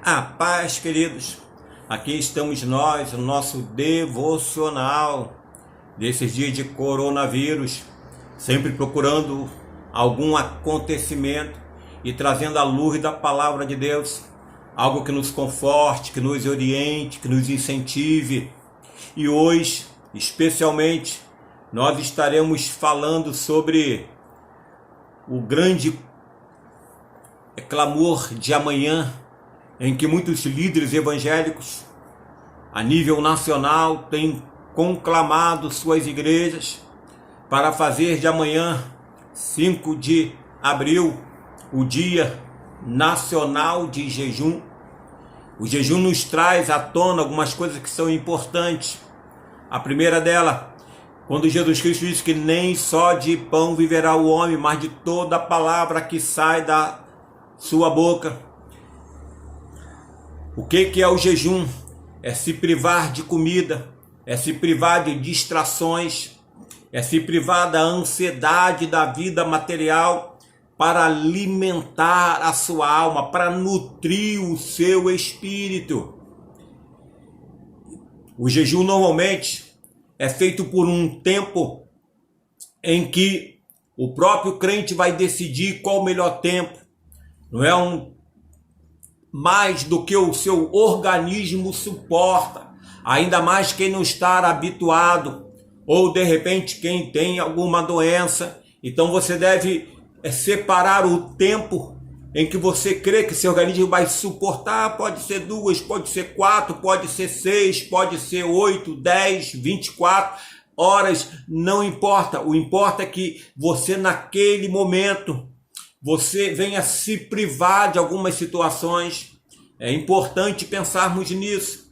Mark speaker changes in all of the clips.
Speaker 1: A paz, queridos. Aqui estamos nós, o nosso devocional desses dias de coronavírus, sempre procurando algum acontecimento e trazendo a luz da palavra de Deus, algo que nos conforte, que nos oriente, que nos incentive. E hoje, especialmente, nós estaremos falando sobre o grande clamor de amanhã, em que muitos líderes evangélicos a nível nacional têm conclamado suas igrejas para fazer de amanhã, 5 de abril, o Dia Nacional de Jejum. O jejum nos traz à tona algumas coisas que são importantes. A primeira dela, quando Jesus Cristo disse que nem só de pão viverá o homem, mas de toda a palavra que sai da sua boca. O que é o jejum? É se privar de comida, é se privar de distrações, é se privar da ansiedade da vida material para alimentar a sua alma, para nutrir o seu espírito. O jejum normalmente é feito por um tempo em que o próprio crente vai decidir qual o melhor tempo. Não é mais do que o seu organismo suporta, ainda mais quem não está habituado, ou de repente quem tem alguma doença. Então você deve separar o tempo em que você crê que seu organismo vai suportar. Pode ser 2, pode ser 4, pode ser 6, pode ser 8, 10, 24 horas, não importa. O importa é que você naquele momento você venha se privar de algumas situações. É importante pensarmos nisso.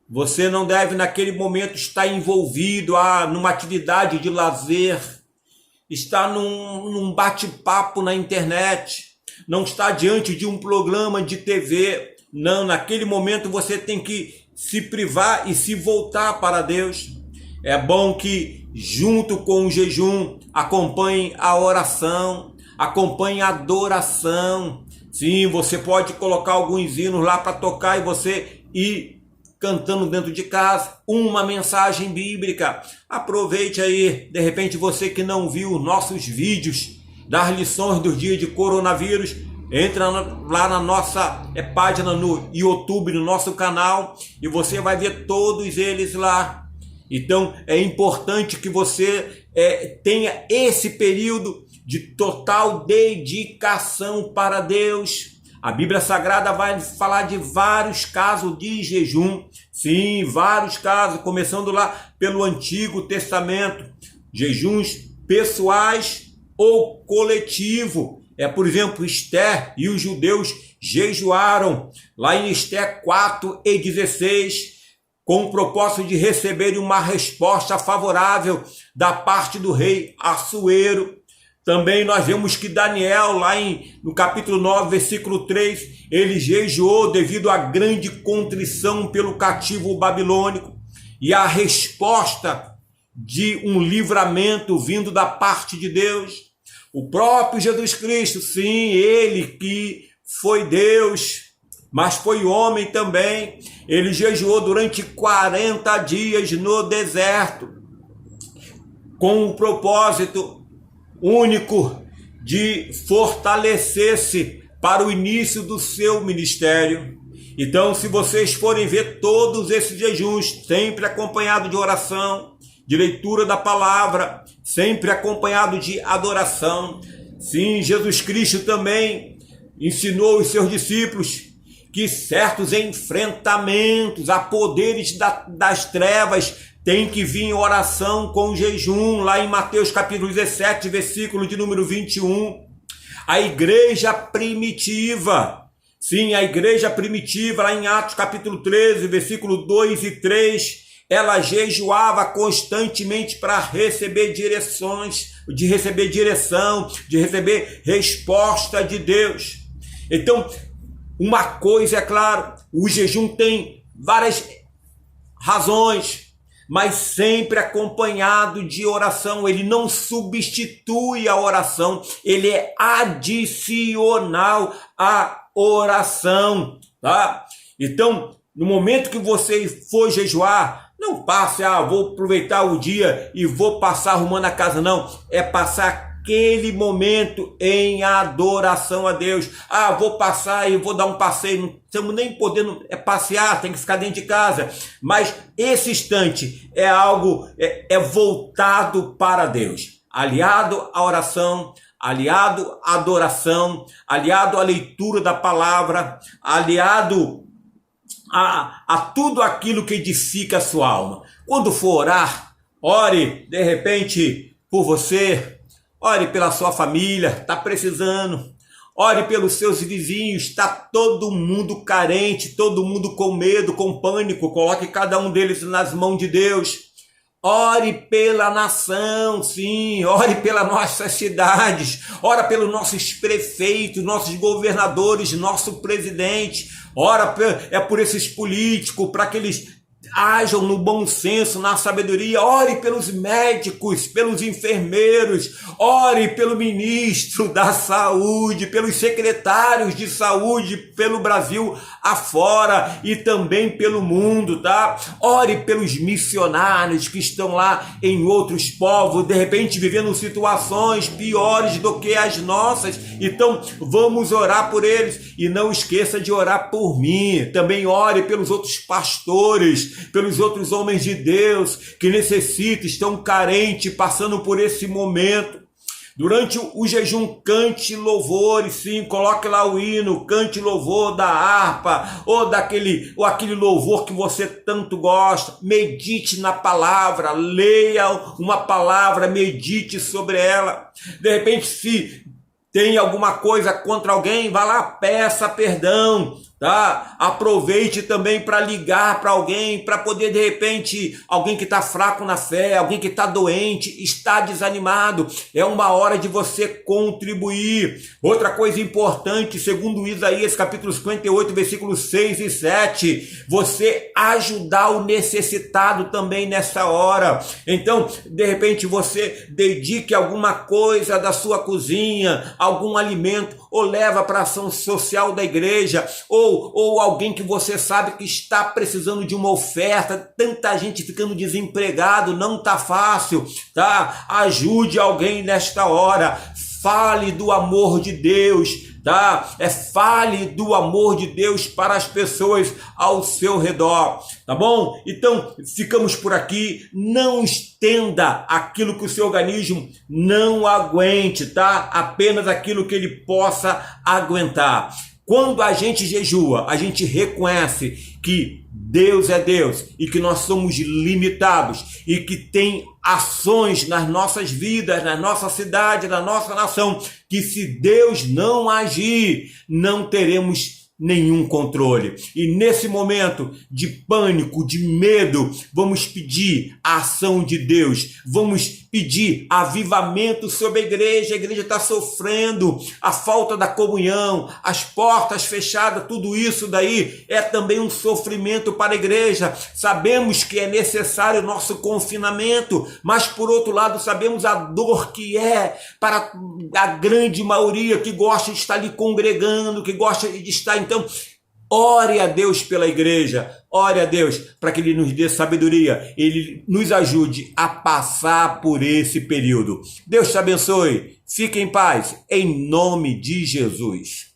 Speaker 1: Você não deve naquele momento estar envolvido numa atividade de lazer, estar num bate-papo na internet, não estar diante de um programa de TV. Não, naquele momento você tem que se privar e se voltar para Deus. É bom que junto com o jejum acompanhe a oração, acompanhe a adoração. Sim, você pode colocar alguns hinos lá para tocar e você ir cantando dentro de casa uma mensagem bíblica. Aproveite aí, de repente você que não viu nossos vídeos das lições dos dias de coronavírus, entra lá na nossa página no YouTube, no nosso canal, e você vai ver todos eles lá. Então é importante que você tenha esse período de total dedicação para Deus. A Bíblia Sagrada vai falar de vários casos de jejum. Sim, vários casos, começando lá pelo Antigo Testamento. Jejuns pessoais ou coletivo. Por exemplo, Esther e os judeus jejuaram lá em Esther 4:16, com o propósito de receberem uma resposta favorável da parte do rei Assuero. Também nós vemos que Daniel, lá no capítulo 9, versículo 3, ele jejuou devido à grande contrição pelo cativo babilônico e a resposta de um livramento vindo da parte de Deus. O próprio Jesus Cristo, sim, ele que foi Deus, mas foi homem também. Ele jejuou durante 40 dias no deserto, com o propósito único de fortalecer-se para o início do seu ministério. Então, se vocês forem ver todos esses jejuns, sempre acompanhado de oração, de leitura da palavra, sempre acompanhado de adoração. Sim, Jesus Cristo também ensinou os seus discípulos que certos enfrentamentos a poderes das trevas tem que vir em oração com jejum, lá em Mateus capítulo 17, versículo de número 21. A igreja primitiva, sim, a igreja primitiva, lá em Atos capítulo 13, versículo 2 e 3, ela jejuava constantemente para receber direção, de receber resposta de Deus. Então, uma coisa é claro, o jejum tem várias razões, mas sempre acompanhado de oração. Ele não substitui a oração, ele é adicional à oração. tá? Então, no momento que você for jejuar, não passe, vou aproveitar o dia e vou passar arrumando a casa, não. É passar aquele momento em adoração a Deus. Vou passar e vou dar um passeio. Não estamos nem podendo passear, tem que ficar dentro de casa. Mas esse instante é algo, é voltado para Deus. Aliado à oração, aliado à adoração, aliado à leitura da palavra, aliado a tudo aquilo que edifica a sua alma. Quando for orar, ore de repente por você, ore pela sua família, está precisando. Ore pelos seus vizinhos, está todo mundo carente, todo mundo com medo, com pânico. Coloque cada um deles nas mãos de Deus. Ore pela nação, sim, ore pelas nossas cidades, ora pelos nossos prefeitos, nossos governadores, nosso presidente, ora por esses políticos, para que eles ajam no bom senso, na sabedoria. Ore pelos médicos, pelos enfermeiros, ore pelo ministro da saúde, pelos secretários de saúde, pelo Brasil afora e também pelo mundo, tá? Ore pelos missionários que estão lá em outros povos, de repente vivendo situações piores do que as nossas. Então vamos orar por eles e não esqueça de orar por mim. Também ore pelos outros pastores, pelos outros homens de Deus que necessitam, estão carentes, passando por esse momento. Durante o jejum, cante louvores, sim, coloque lá o hino, cante louvor da harpa, ou aquele louvor que você tanto gosta. Medite na palavra, leia uma palavra, medite sobre ela. De repente, se tem alguma coisa contra alguém, vá lá, peça perdão, tá? Aproveite também para ligar para alguém, para poder, de repente, alguém que está fraco na fé, alguém que está doente, está desanimado, é uma hora de você contribuir. Outra coisa importante, segundo Isaías capítulo 58, versículos 6 e 7, você ajudar o necessitado também nessa hora. Então, de repente, você dedique alguma coisa da sua cozinha, algum alimento, ou leva para a ação social da igreja, ou alguém que você sabe que está precisando de uma oferta. Tanta gente ficando desempregado, não está fácil, tá? Ajude alguém nesta hora, fale do amor de Deus, tá? Fale do amor de Deus para as pessoas ao seu redor, tá bom? Então, ficamos por aqui. Não estenda aquilo que o seu organismo não aguente, tá? Apenas aquilo que ele possa aguentar. Quando a gente jejua, a gente reconhece que Deus é Deus e que nós somos limitados e que tem ações nas nossas vidas, na nossa cidade, na nossa nação, que se Deus não agir, não teremos nenhum controle. E nesse momento de pânico, de medo, vamos pedir a ação de Deus, vamos pedir avivamento sobre a igreja está sofrendo a falta da comunhão, as portas fechadas, tudo isso daí é também um sofrimento para a igreja. Sabemos que é necessário o nosso confinamento, mas por outro lado sabemos a dor que é para a grande maioria que gosta de estar ali congregando, que gosta de estar. Então, ore a Deus pela igreja, ore a Deus para que Ele nos dê sabedoria, Ele nos ajude a passar por esse período. Deus te abençoe, fique em paz, em nome de Jesus.